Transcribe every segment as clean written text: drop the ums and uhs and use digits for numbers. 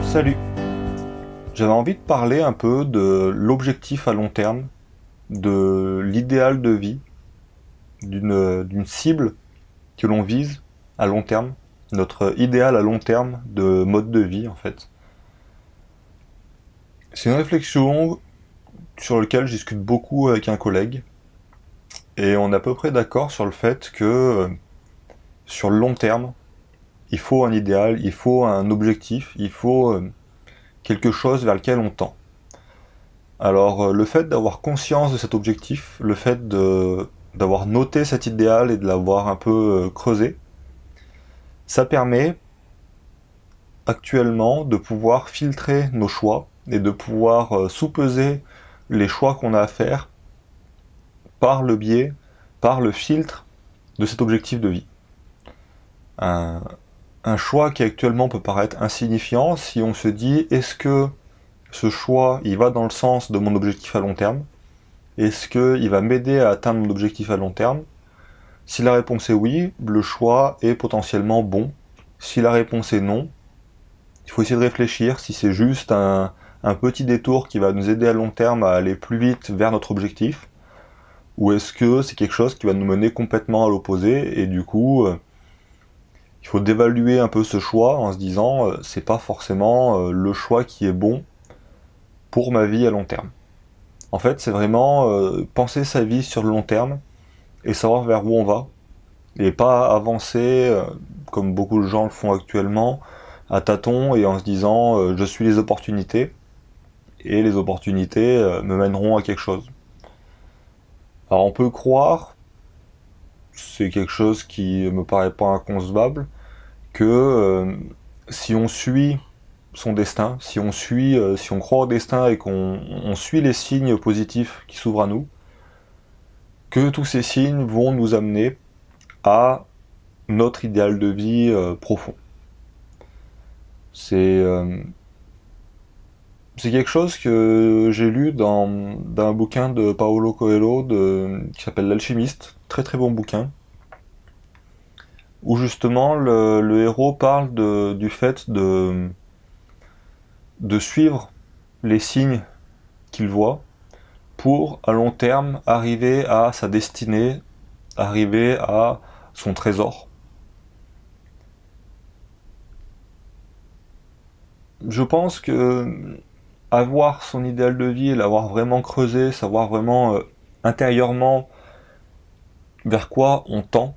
Salut! J'avais envie de parler un peu de l'objectif à long terme, de l'idéal de vie, d'une cible que l'on vise à long terme, notre idéal à long terme de mode de vie en fait. C'est une réflexion sur laquelle je discute beaucoup avec un collègue et on est à peu près d'accord sur le fait que sur le long terme, il faut un idéal, il faut un objectif, il faut quelque chose vers lequel on tend. Alors le fait d'avoir conscience de cet objectif, le fait d'avoir noté cet idéal et de l'avoir un peu creusé, ça permet actuellement de pouvoir filtrer nos choix et de pouvoir sous-peser les choix qu'on a à faire par le biais, par le filtre de cet objectif de vie. Un, un choix qui actuellement peut paraître insignifiant si on se dit est-ce que ce choix il va dans le sens de mon objectif à long terme? Est-ce qu'il va m'aider à atteindre mon objectif à long terme? Si la réponse est oui, le choix est potentiellement bon. Si la réponse est non, il faut essayer de réfléchir si c'est juste un petit détour qui va nous aider à long terme à aller plus vite vers notre objectif, ou est-ce que c'est quelque chose qui va nous mener complètement à l'opposé, et du coup, il faut d'évaluer un peu ce choix en se disant c'est pas forcément le choix qui est bon pour ma vie à long terme. En fait, c'est vraiment penser sa vie sur le long terme et savoir vers où on va, et pas avancer comme beaucoup de gens le font actuellement à tâtons et en se disant je suis les opportunités et les opportunités me mèneront à quelque chose. Alors on peut croire, c'est quelque chose qui me paraît pas inconcevable, que si on suit son destin, si on croit au destin et qu'on suit les signes positifs qui s'ouvrent à nous, que tous ces signes vont nous amener à notre idéal de vie profond. C'est c'est quelque chose que j'ai lu dans un bouquin de Paulo Coelho qui s'appelle L'Alchimiste, très très bon bouquin, où justement le héros parle du fait de suivre les signes qu'il voit pour à long terme arriver à sa destinée, arriver à son trésor. Je pense que avoir son idéal de vie, l'avoir vraiment creusé, savoir vraiment intérieurement vers quoi on tend,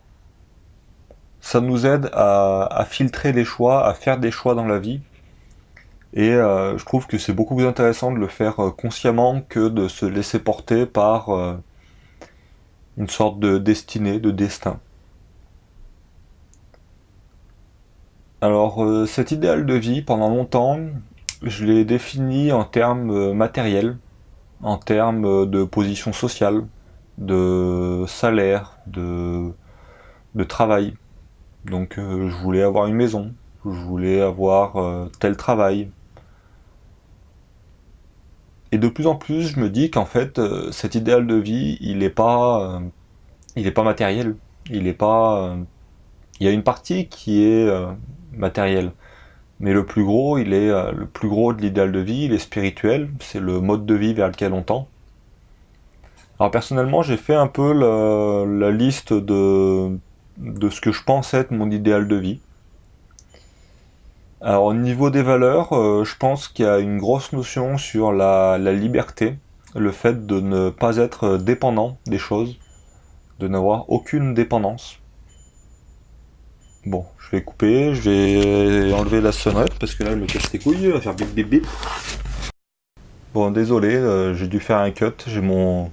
ça nous aide à filtrer les choix, à faire des choix dans la vie. Et je trouve que c'est beaucoup plus intéressant de le faire consciemment que de se laisser porter par une sorte de destinée, de destin. Alors cet idéal de vie, pendant longtemps, je l'ai défini en termes matériels, en termes de position sociale, de salaire, de travail. Donc je voulais avoir une maison, je voulais avoir tel travail. Et de plus en plus, je me dis qu'en fait, cet idéal de vie, il est pas matériel. Il est pas, il y a une partie qui est matérielle, mais le plus gros, le plus gros de l'idéal de vie, il est spirituel. C'est le mode de vie vers lequel on tend. Alors personnellement, j'ai fait un peu la liste de ce que je pense être mon idéal de vie. Alors au niveau des valeurs, je pense qu'il y a une grosse notion sur la liberté, le fait de ne pas être dépendant des choses, de n'avoir aucune dépendance. Bon, je vais couper, je vais enlever la sonnette parce que là elle me casse les couilles, elle va faire bip bip bip. Bon, désolé, j'ai dû faire un cut, j'ai mon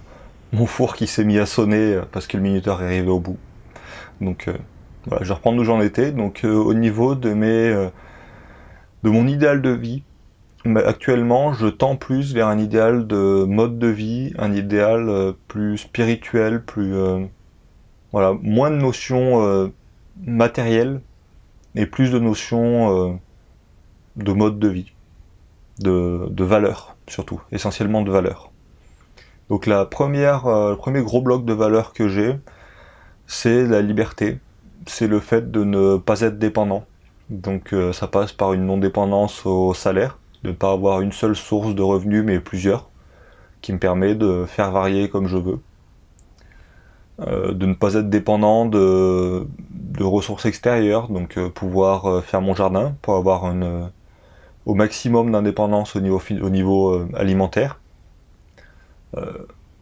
four qui s'est mis à sonner parce que le minuteur est arrivé au bout. Donc voilà, je vais reprendre où j'en étais. Donc au niveau de mon idéal de vie, mais actuellement, je tends plus vers un idéal de mode de vie, un idéal plus spirituel, plus voilà, moins de notions matérielles et plus de notions de mode de vie, de valeurs surtout, essentiellement de valeurs. Donc le premier gros bloc de valeurs que j'ai, c'est la liberté, c'est le fait de ne pas être dépendant. Donc ça passe par une non-dépendance au salaire, de ne pas avoir une seule source de revenus mais plusieurs, qui me permet de faire varier comme je veux. De ne pas être dépendant de ressources extérieures, donc pouvoir faire mon jardin pour avoir au maximum d'indépendance au niveau alimentaire.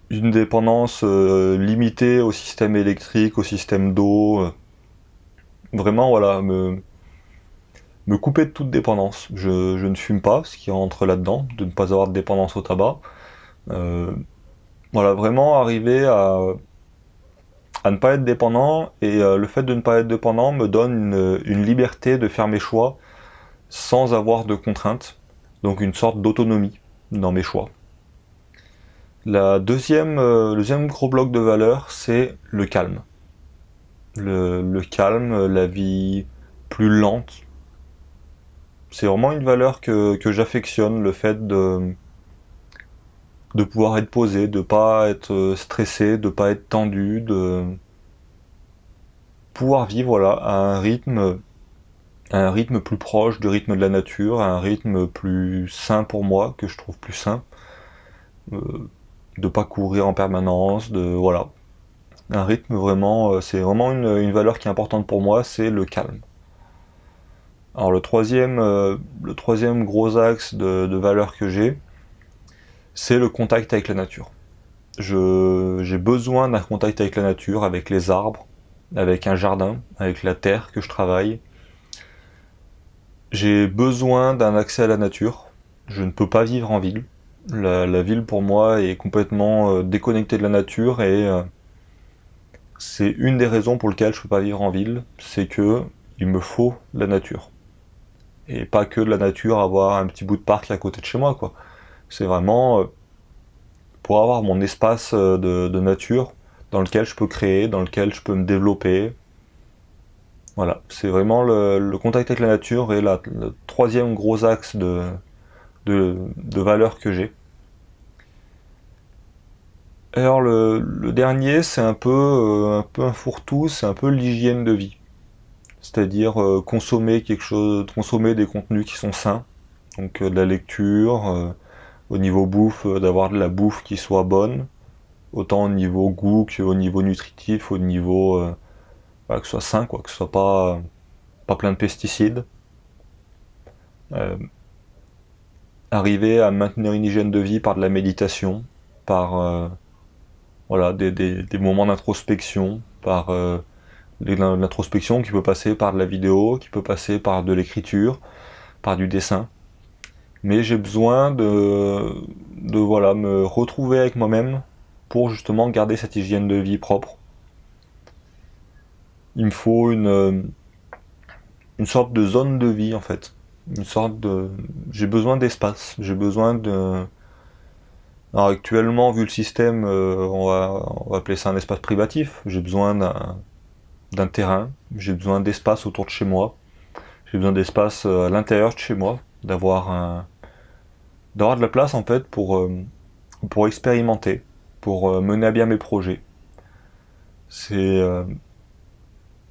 Une dépendance limitée au système électrique, au système d'eau. Vraiment, voilà, me couper de toute dépendance. Je ne fume pas, ce qui rentre là-dedans, de ne pas avoir de dépendance au tabac. Voilà, vraiment arriver à ne pas être dépendant, et le fait de ne pas être dépendant me donne une liberté de faire mes choix sans avoir de contraintes, donc une sorte d'autonomie dans mes choix. Le deuxième gros bloc de valeur, c'est le calme. Le calme, la vie plus lente. C'est vraiment une valeur que j'affectionne, le fait de pouvoir être posé, de pas être stressé, de pas être tendu, de pouvoir vivre voilà, à un rythme plus proche du rythme de la nature, à un rythme plus sain pour moi, que je trouve plus sain. De pas courir en permanence, voilà. Un rythme vraiment, c'est vraiment une valeur qui est importante pour moi, c'est le calme. Alors le troisième gros axe de valeur que j'ai, c'est le contact avec la nature. J'ai besoin d'un contact avec la nature, avec les arbres, avec un jardin, avec la terre que je travaille. J'ai besoin d'un accès à la nature. Je ne peux pas vivre en ville. La ville pour moi est complètement déconnectée de la nature, et c'est une des raisons pour lesquelles je ne peux pas vivre en ville, c'est que il me faut la nature. Et pas que de la nature, avoir un petit bout de parc à côté de chez moi, quoi. C'est vraiment pour avoir mon espace de nature dans lequel je peux créer, dans lequel je peux me développer. Voilà, c'est vraiment le contact avec la nature et le troisième gros axe de valeur que j'ai. Alors le dernier, c'est un peu un fourre-tout, c'est un peu l'hygiène de vie. C'est-à-dire consommer consommer des contenus qui sont sains, donc de la lecture, au niveau bouffe, d'avoir de la bouffe qui soit bonne, autant au niveau goût qu'au niveau nutritif, au niveau voilà, que ce soit sain, quoi, que ce soit pas plein de pesticides. Euh, Arriver à maintenir une hygiène de vie par de la méditation, par voilà, des moments d'introspection, par l'introspection qui peut passer par de la vidéo, qui peut passer par de l'écriture, par du dessin. Mais j'ai besoin de voilà, me retrouver avec moi-même pour justement garder cette hygiène de vie propre. Il me faut une sorte de zone de vie en fait. J'ai besoin d'espace, j'ai besoin de... Alors actuellement, vu le système, on va appeler ça un espace privatif. J'ai besoin d'un terrain, j'ai besoin d'espace autour de chez moi, j'ai besoin d'espace à l'intérieur de chez moi, d'avoir de la place en fait pour expérimenter, pour mener à bien mes projets. C'est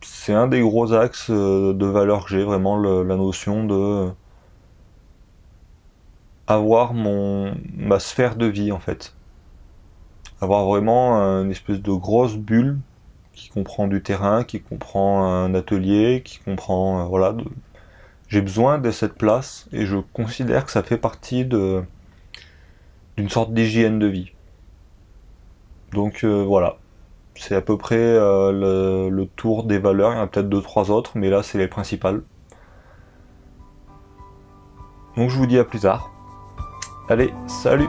c'est un des gros axes de valeur que j'ai, vraiment la notion de avoir ma sphère de vie en fait. Avoir vraiment une espèce de grosse bulle qui comprend du terrain, qui comprend un atelier, qui comprend voilà. J'ai besoin de cette place et je considère que ça fait partie d'une sorte d'hygiène de vie. Donc voilà, c'est à peu près le tour des valeurs. Il y en a peut-être 2-3 autres, mais là c'est les principales. Donc je vous dis à plus tard. Allez, salut!